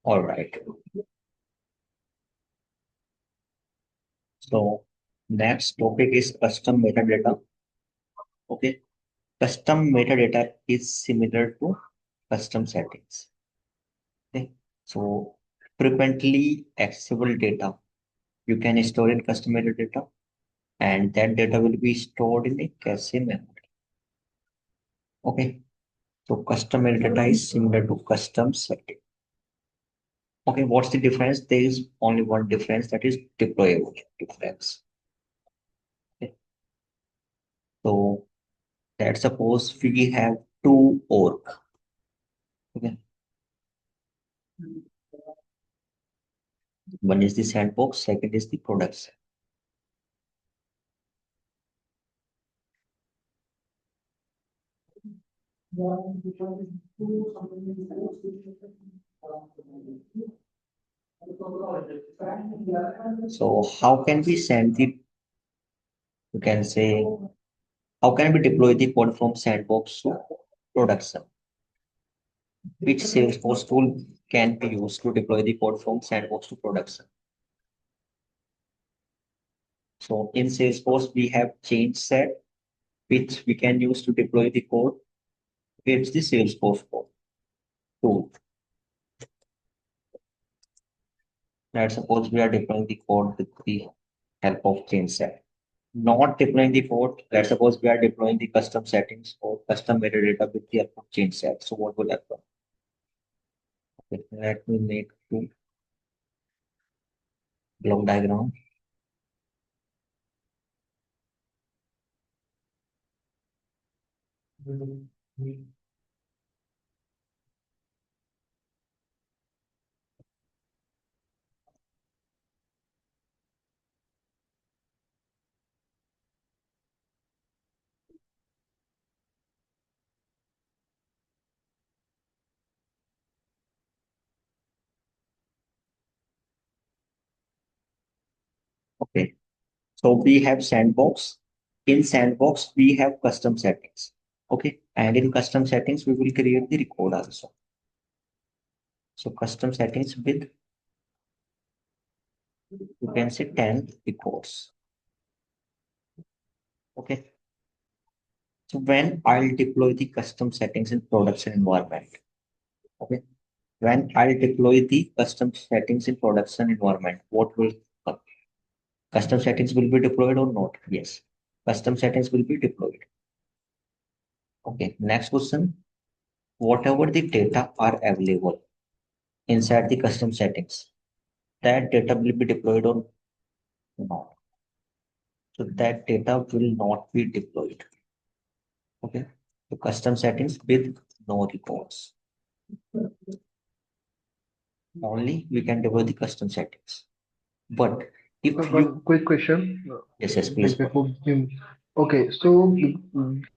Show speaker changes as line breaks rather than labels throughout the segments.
All right. So next topic is custom metadata. Okay. Custom metadata is similar to custom settings. Okay. So frequently accessible data you can store in custom metadata, and that data will be stored in a cache memory. Okay. So custom metadata is similar to custom setting. Okay. What's the difference? There is only one difference, that is deployable difference. Okay. So let's suppose we have two org. Okay. One is the sandbox, second is the production. So how can we send the, you can say, how can we deploy the code from sandbox to production? Which Salesforce tool can be used to deploy the code from sandbox to production? So in Salesforce, we have change set, which we can use to deploy the code. It's the Salesforce code tool. Let's suppose we are deploying the code with the help of change set. Not deploying the code, let's suppose we are deploying the custom settings or custom metadata with the help of change set. So what will happen? Okay, let me make two block diagram. Okay, so we have sandbox. In sandbox, we have custom settings. Okay, and in custom settings, we will create the record also. So custom settings with, you can say 10 records. Okay, so when I'll deploy the custom settings in production environment, okay, when I'll deploy the custom settings in production environment, what will custom settings will be deployed or not? Yes, custom settings will be deployed. Okay, next question. Whatever the data are available inside the custom settings, that data will be deployed or not. So that data will not be deployed. Okay. So custom settings with no records. Only we can deploy the custom settings. But if
One
you,
quick question,
yes, yes, please
like
go ahead.
before you. Okay, so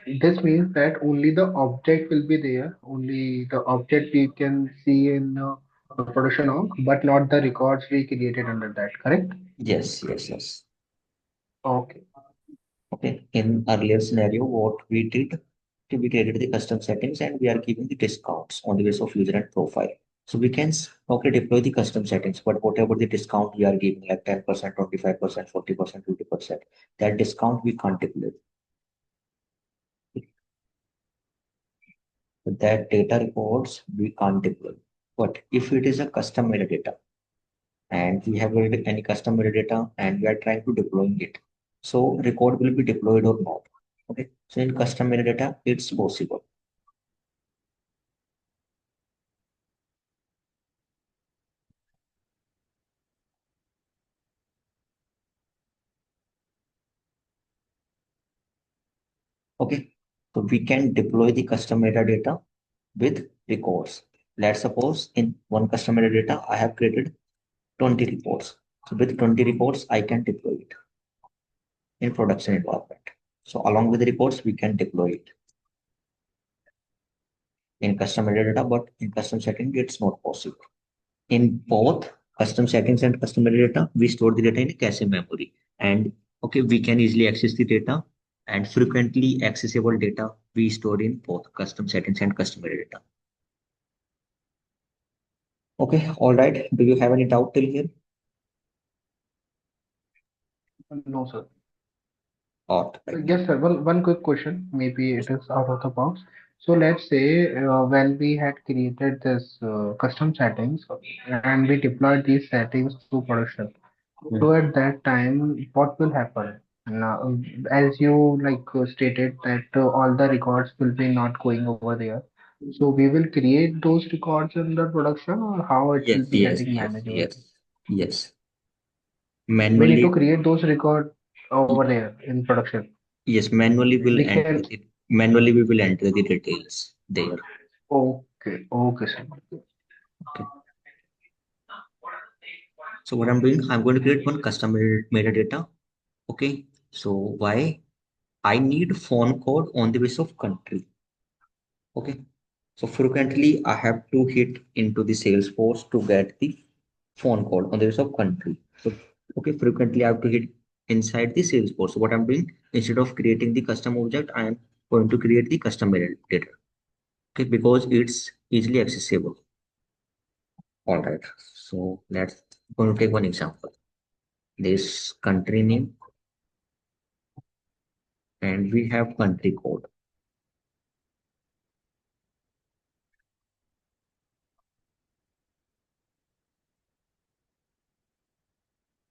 this means that only the object will be there, only the object we can see in the production org, but not the records we created under that, correct?
Yes, yes, yes.
Okay.
Okay. In earlier scenario, what we did, we created the custom settings and we are giving the discounts on the basis of user and profile. So we can okay deploy the custom settings, but whatever the discount we are giving, like 10%, 25%, 40%, 50%, that discount we can't deploy. So that data records we can't deploy. But if it is a custom metadata and we have already any custom metadata and we are trying to deploying it, so record will be deployed or not. Okay. So in custom metadata, it's possible. Okay, so we can deploy the custom metadata with records. Let's suppose in one custom metadata, I have created 20 reports. So with 20 reports, I can deploy it in production environment. So along with the reports, we can deploy it in custom metadata, but in custom setting, it's not possible. In both custom settings and custom metadata, we store the data in a cache memory. And okay, we can easily access the data, and frequently accessible data we store in both custom settings and custom metadata. Okay, all right. Do you have any doubt till here?
No, sir.
All right.
Yes, sir. One quick question. Maybe it is out of the box. So let's say when we had created this custom settings and we deployed these settings to production. So
Mhm.
at that time, what will happen? Now, as you stated that all the records will be not going over there. So we will create those records in the production, or how it will
Yes,
be
yes,
getting
yes,
managed over
yes,
there?
yes.
We need to
Manually,
create those records over there in production.
yes, manually will
We
enter
can.
the manually we will enter the details there.
Okay, okay, sir.
Okay. So what I'm doing, I'm going to create one custom metadata. Okay. So why I need phone code on the basis of country. Okay. So frequently I have to hit into the Salesforce to get the phone code on the basis of country. So okay, frequently I have to hit inside the Salesforce. So what I'm doing, instead of creating the custom object, I am going to create the custom metadata. Okay, because it's easily accessible. All right. So let's going to take one example. This country name and we have country code.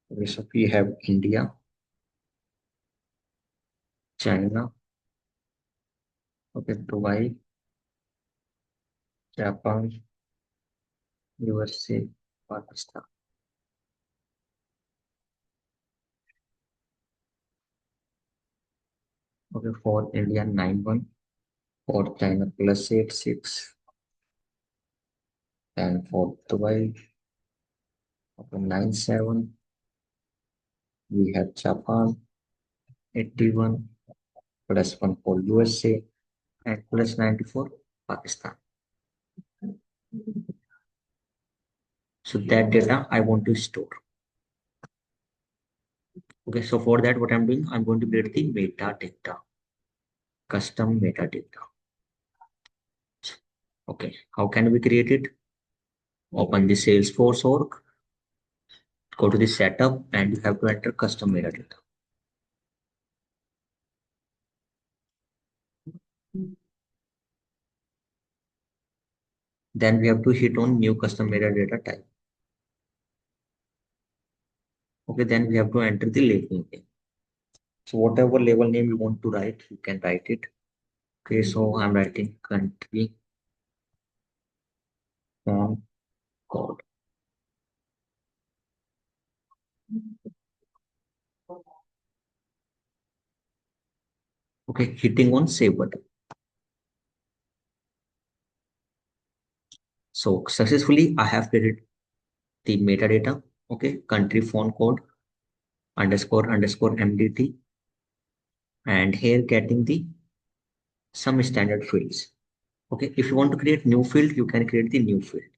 Okay, so we have India, China, okay, Dubai, Japan, USA, Pakistan. Okay, for India 91, for China plus 86, and for Dubai, okay, 97. We have Japan 81 plus 1 for USA and plus 94 Pakistan. So that data I want to store. Okay, so for that, what I'm doing, I'm going to create the metadata, custom metadata. Okay, how can we create it? Open the Salesforce org, go to the setup, and you have to enter custom metadata. Then we have to hit on new custom metadata type. Okay, then we have to enter the label name. So whatever label name you want to write, you can write it. Okay, so I'm writing country phone code. Okay, hitting on save button. So successfully, I have created the metadata. Okay, country phone code underscore underscore MDT, and here getting the some standard fields. Okay, if you want to create new field, you can create the new field.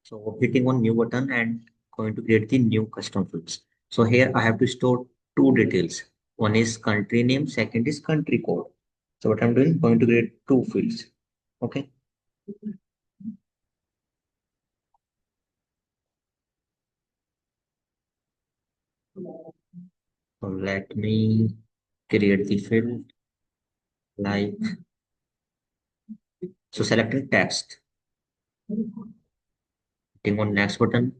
So hitting on new button and going to create the new custom fields. So here I have to store two details. One is country name, second is country code. So what I'm doing, going to create two fields. Okay. So let me create the field like, so selecting text, hitting on next button,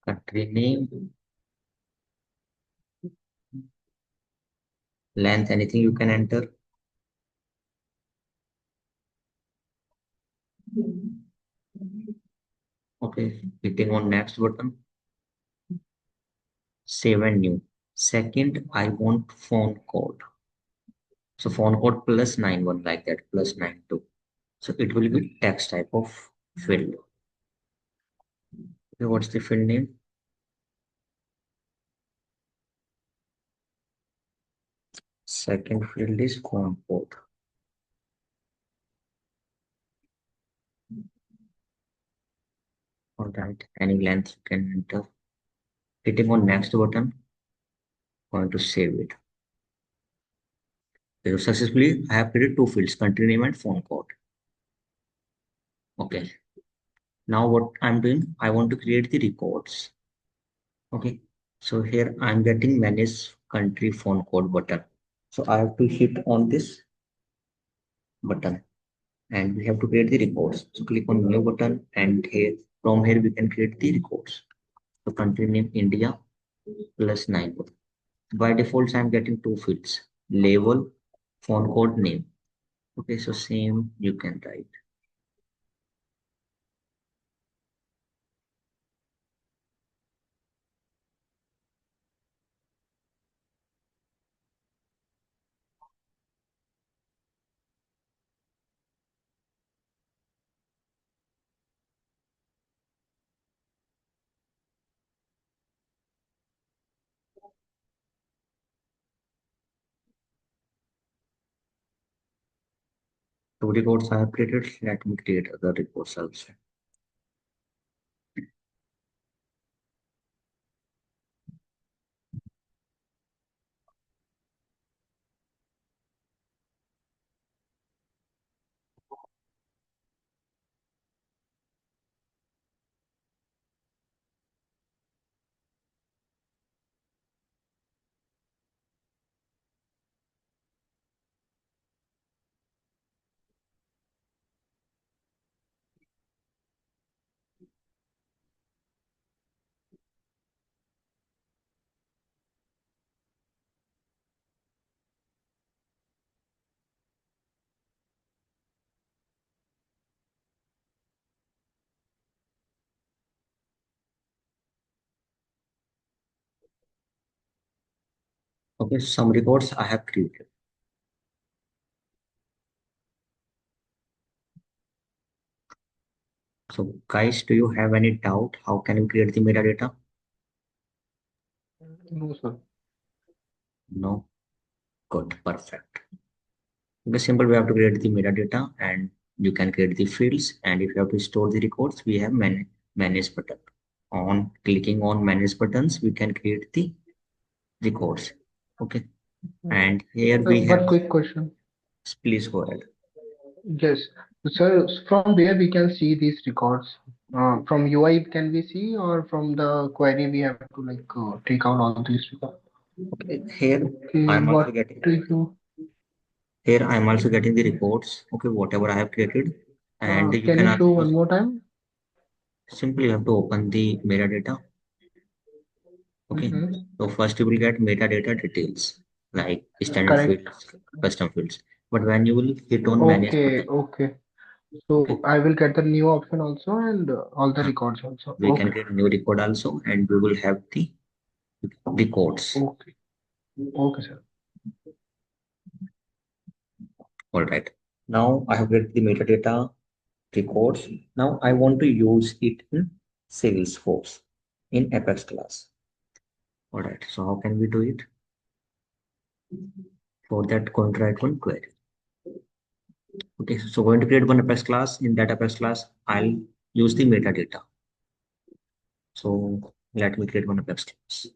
country name, length, anything you can enter. Okay, hitting on next button, save and new. Second, I want phone code. So phone code plus 91 like that, plus 92. So it will be text type of field. Okay, what's the field name? Second field is phone code. All right, any length you can enter. Hitting on next button, going to save it. So successfully, I have created two fields, country name and phone code. Okay. Now what I'm doing, I want to create the records. Okay. So here I'm getting manage country phone code button. So I have to hit on this button and we have to create the records. So click on new button and here from here we can create the records. So country name India plus 9. By default, I'm getting two fields, label, phone code name. Okay, so same you can write. Two reports I have created. Let me create other reports also. Okay, some reports I have created. So guys, do you have any doubt? How can you create the metadata?
No, sir.
No? Good, perfect. Okay, simple, we have to create the metadata and you can create the fields. And if you have to store the records, we have manage button. On clicking on manage buttons, we can create the records. Okay, and here we
One
have,
quick question.
please go ahead.
Yes. So from where we can see these records? From UI can we see, or from the query we have to like take out all these records?
Okay, here
Okay,
I'm also
what
getting
do you?
the reports. Okay, whatever I have created, and you
Can
can
you
also
show one
use,
more time?
simply you have to open the metadata. Okay,
Mm-hmm.
so first you will get metadata details like standard
Correct.
fields, custom fields. But when you will hit on manage
Okay,
button,
okay. So
okay,
I will get the new option also and all the
uh,
records also.
we can
Okay,
create new record also, and we will have the records.
okay, okay, sir.
All right. Now I have created the metadata records. Now I want to use it in Salesforce in Apex class. All right. So how can we do it? For that, going to write one query. Okay. So going to create one Apex class. In that Apex class, I'll use the metadata. So let me create one Apex class.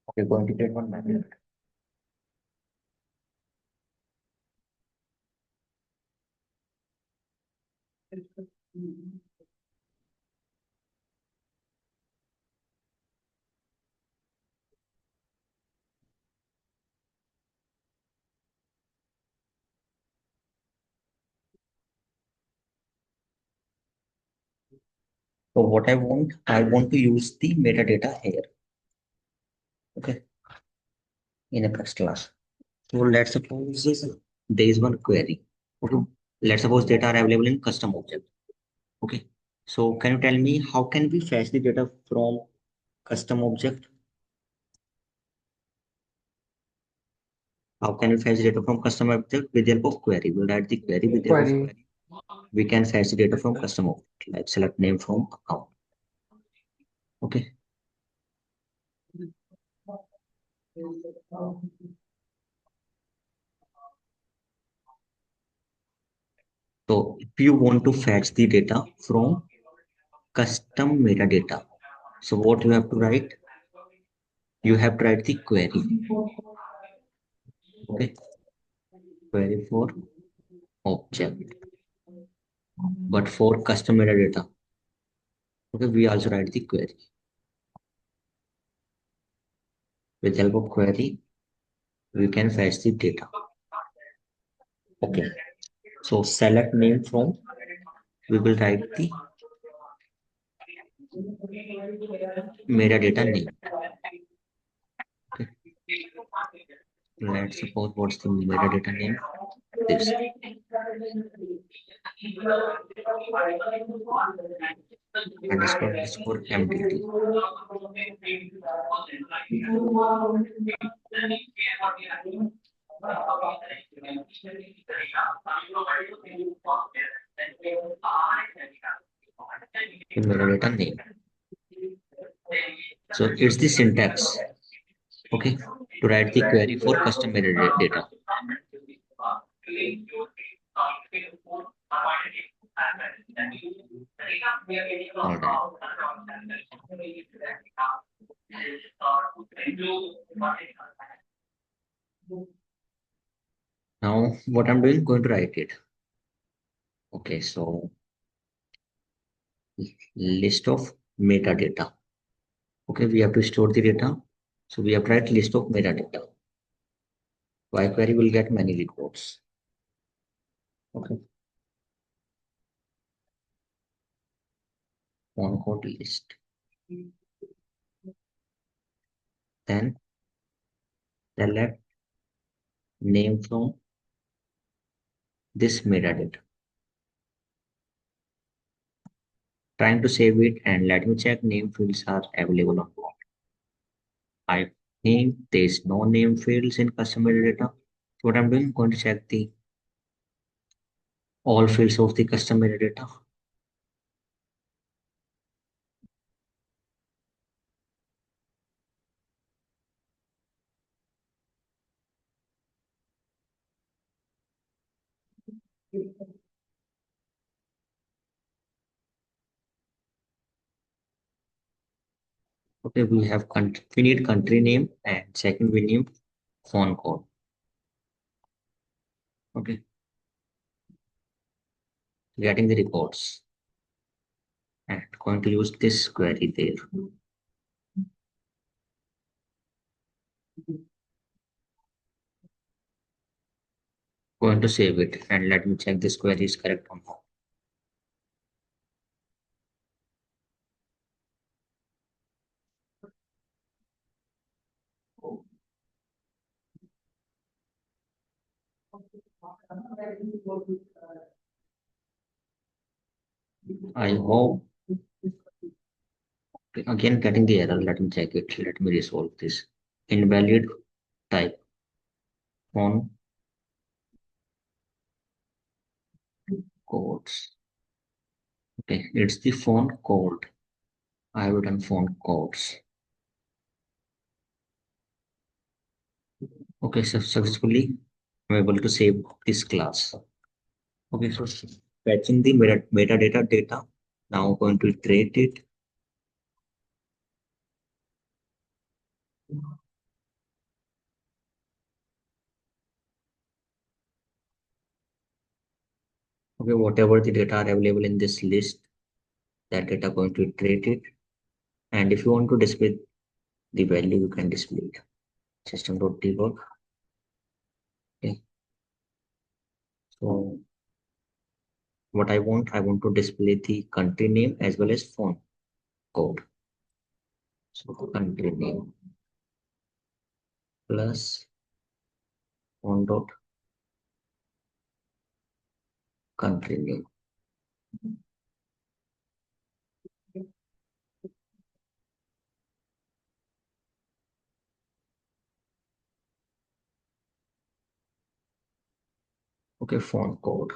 Okay. Going to create one method. So what I want to use the metadata here. Okay. In Apex class. So let's suppose there is one query. Okay. Let's suppose data are available in custom object. Okay. So can you tell me how can we fetch the data from custom object? How can we fetch data from custom object with the help of query? We'll write the query with the help of
Query.
query. We can fetch the data from custom object, like select name from account. Okay. So if you want to fetch the data from custom metadata, so what you have to write? You have to write the query. Okay, query for object, but for custom metadata. Okay, we also write the query. With help of query, we can fetch the data. Okay, so select name from, we will write the metadata name. Okay, let's suppose what's the metadata name? This underscore mdt. The metadata name. So it's the syntax. Okay, to write the query for custom metadata. All right. Now what I'm doing, going to write it. Okay, so list of metadata. Okay, we have to store the data. So we have to write list of metadata. Why query will get many records. Okay, on code list. Then select name from this metadata. Trying to save it and let me check name fields are available or not. I think there's no name fields in customer data. So what I'm doing, going to check the all fields of the customer data. Okay, we have we need country name and second we need phone code. Okay, getting the records and going to use this query there. Going to save it and let me check this query is correct or not. I hope. Again getting the error. Let me check it. Let me resolve this. Invalid type phone codes. Okay, it's the phone code. I have written phone codes. Okay, so successfully I'm able to save this class. Okay, so fetching the metadata data. Now going to iterate it. Okay, whatever the data are available in this list, that data going to iterate it. And if you want to display the value, you can display it. System.debug. Okay, so what I want to display the country name as well as phone code. So country name plus phone dot country name. Okay, phone code.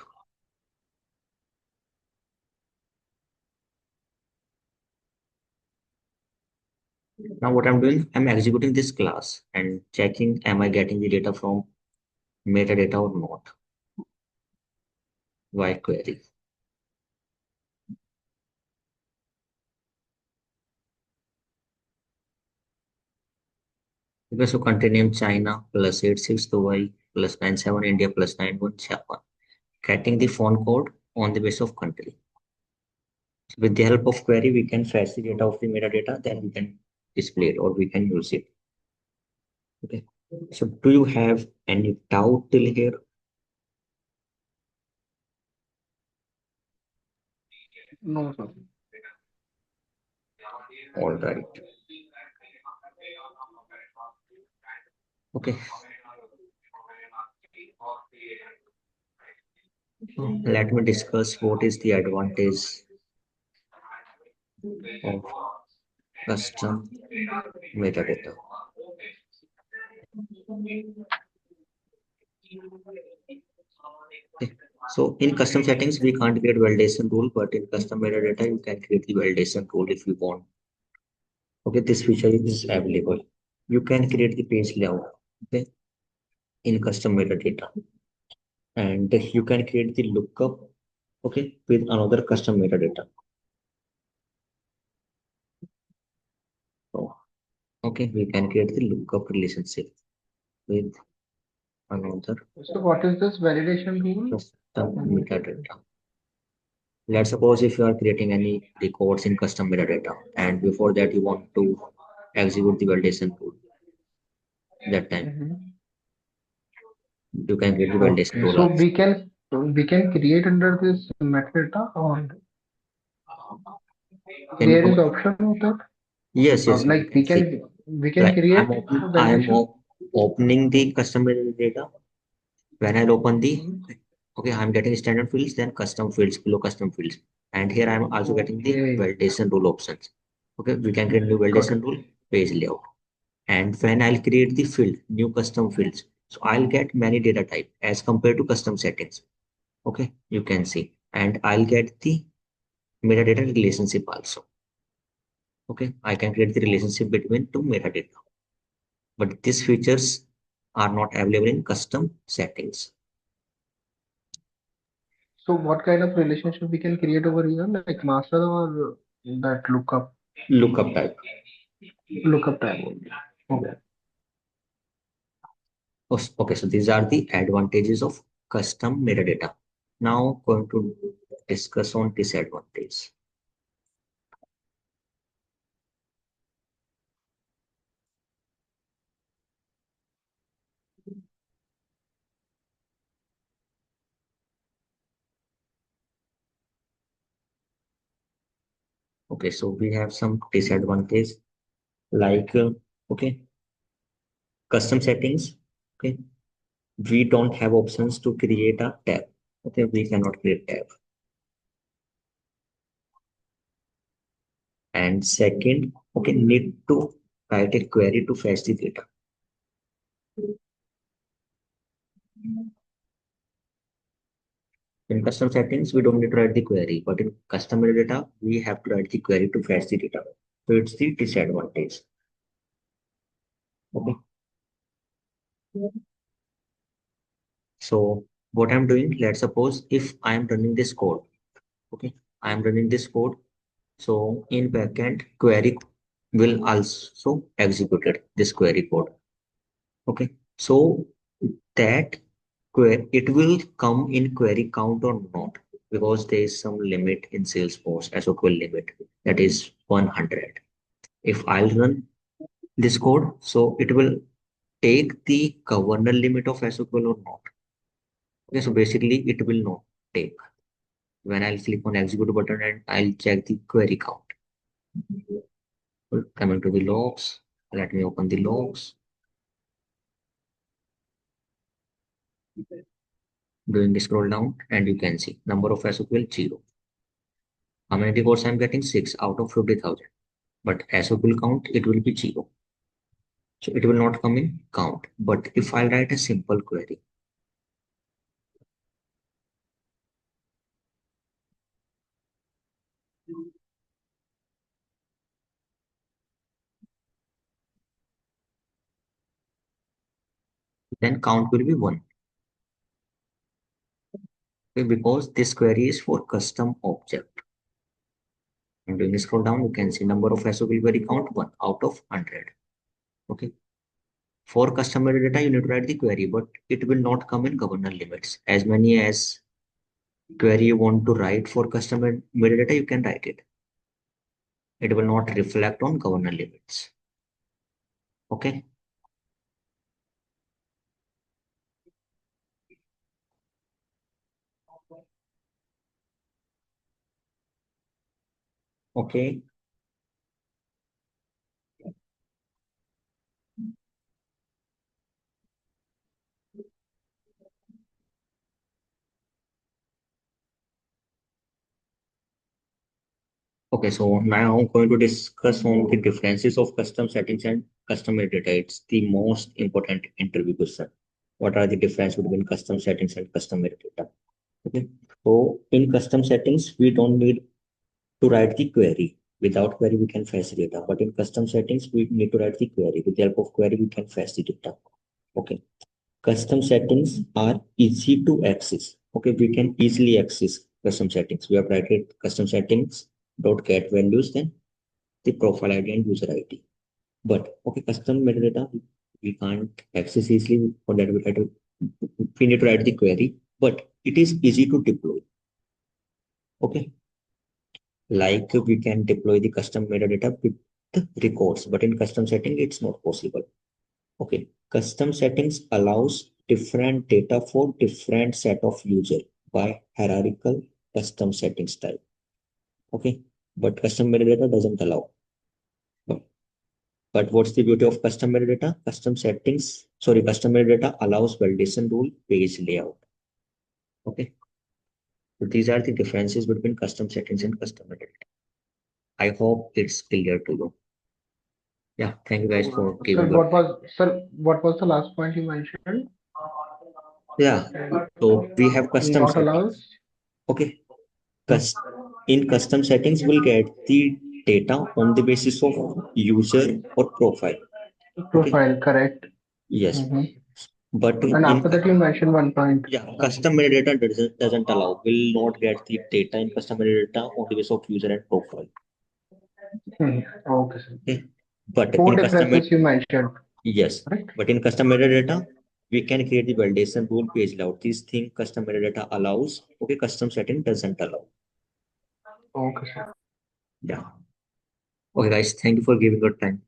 Now what I'm doing, I'm executing this class and checking am I getting the data from metadata or not. Why query? Okay, so country name China plus 86 Dubai plus 97 India plus 91 Japan. Getting the phone code on the basis of country. With the help of query, we can fetch the data of the metadata, then we can display it or we can use it. Okay. So do you have any doubt till here?
No, sir.
All right. Okay. Let me discuss what is the advantage of custom metadata. Okay. So in custom settings, we can't create validation rule, but in custom metadata, you can create the validation rule if you want. Okay, this feature is available. You can create the page layout, okay, in custom metadata, and you can create the lookup, okay, with another custom metadata. So, okay, we can create the lookup relationship with another
So what is this validation rule?
custom
Can you explain?
metadata. Let's suppose if you are creating any records in custom metadata, and before that you want to execute the validation rule. That time
Mhm.
you can create the validation
Okay,
rule
so
also.
we can create under this metadata, or
Can you
there
come?
is option of that?
Yes, yes, you
Like
can see.
we can
Like
create a validation.
opening the custom metadata. When I'll open the,
Mhm.
okay, I'm getting standard fields, then custom fields, below custom fields. And here I'm also getting the
Okay,
validation rule options. Okay, we can create new
got it.
validation rule, page layout. And when I'll create the field, new custom fields, so I'll get many data type as compared to custom settings. Okay, you can see. And I'll get the metadata relationship also. Okay, I can create the relationship between two metadata. But these features are not available in custom settings.
So what kind of relationship we can create over here, like master or that
Lookup type.
lookup type only? Okay.
Okay, so these are the advantages of custom metadata. Now going to discuss on disadvantage. Okay, so we have some disadvantage like okay, custom settings. Okay, we don't have options to create a tab. Okay, we cannot create tab. And second, okay, need to write a query to fetch the data. In custom settings, we don't need to write the query, but in custom metadata, we have to write the query to fetch the data. So it's the disadvantage. Okay. So what I'm doing, let's suppose if I'm running this code, okay, I'm running this code. So in backend, query will also execute it, this query code. Okay. So that query, it will come in query count or not, because there is some limit in Salesforce SQL limit that is 100. If I'll run this code, so it will take the governor limit of SQL or not. Okay, so basically it will not take. When I'll click on execute button and I'll check the query count. Coming to the logs, let me open the logs. Doing the scroll down and you can see number of SQL 0. How many records I'm getting? 6 out of 50,000. But SQL count, it will be 0. So it will not come in count. But if I write a simple query, then count will be 1. Okay, because this query is for custom object. And when you scroll down, you can see number of SOP query count 1 out of 100. Okay. For custom metadata, you need to write the query, but it will not come in governor limits. As many as query you want to write for custom metadata, you can write it. It will not reflect on governor limits. Okay. Okay. Okay. So now I'm going to discuss on the differences of custom settings and custom metadata. It's the most important interview question. What are the difference between custom settings and custom metadata? Okay. So in custom settings, we don't need to write the query. Without query, we can fetch data. But in custom settings, we need to write the query. With the help of query, we can fetch the data. Okay. Custom settings are easy to access. Okay, we can easily access custom settings. We have written custom settings dot get values, then the profile ID and user ID. But okay, custom metadata we can't access easily. For that, we need to write the query. But it is easy to deploy. Okay, like we can deploy the custom metadata with the records, but in custom setting, it's not possible. Okay, custom settings allows different data for different set of user by hierarchical custom settings type. Okay, but custom metadata doesn't allow. But, but what's the beauty of custom metadata? Custom metadata allows validation rule page layout. Okay, so these are the differences between custom settings and custom metadata. I hope it's clear to you. Yeah, thank you guys for
Sir,
giving your time.
what was the last point you mentioned?
Yeah, so we have custom
Not
settings.
allows
Okay, in custom settings, we'll get the data on the basis of user or profile. Okay,
profile, correct.
yes,
Hmm.
but
And
in
after that, you mentioned one point.
yeah, custom metadata doesn't allow. Will not get the data in custom metadata on the basis of user and profile.
Okay, sir.
Okay, but
Four
in custom
differences you mentioned,
yes,
right?
but in custom metadata, we can create the validation rule page layout. These thing custom metadata allows. Okay, custom setting doesn't allow.
Okay, sir.
Yeah. Okay, guys, thank you for giving your time.